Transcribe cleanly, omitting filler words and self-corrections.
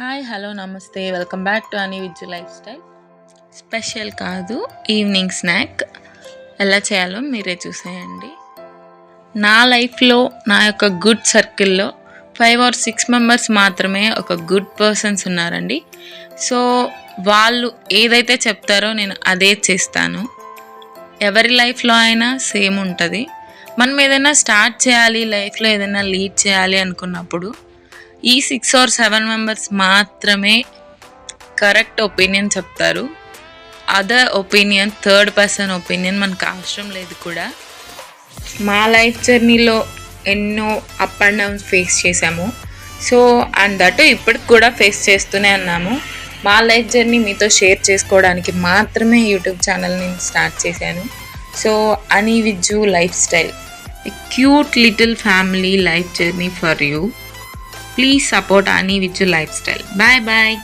Hi hello నమస్తే welcome back to అని with life style. Special కాదు, ఈవినింగ్ స్నాక్ ఎలా చేయాలో మీరే చూసేయండి. నా లైఫ్లో నా యొక్క గుడ్ సర్కిల్లో 5 or 6 మెంబర్స్ మాత్రమే ఒక గుడ్ పర్సన్స్ ఉన్నారండి. సో వాళ్ళు ఏదైతే చెప్తారో నేను అదే చేస్తాను. ఎవరి లైఫ్లో అయినా సేమ్ ఉంటుంది. మనం ఏదైనా స్టార్ట్ చేయాలి, లైఫ్లో ఏదైనా లీడ్ చేయాలి అనుకున్నప్పుడు ఈ 6 or 7 మెంబర్స్ మాత్రమే కరెక్ట్ ఒపీనియన్ చెప్తారు. Other opinion, third person opinion మనకు అవసరం లేదు కూడా. మా లైఫ్ జర్నీలో ఎన్నో అప్ అండ్ డౌన్స్ ఫేస్ చేసాము. సో అండ్ దట్ ఇప్పటికి కూడా ఫేస్ చేస్తూనే ఉన్నాము. మా లైఫ్ జర్నీ మీతో షేర్ చేసుకోవడానికి మాత్రమే యూట్యూబ్ ఛానల్ నేను స్టార్ట్ చేశాను. So Ani with lifestyle, a cute little family life journey for you. Please support Ani with your lifestyle. Bye bye.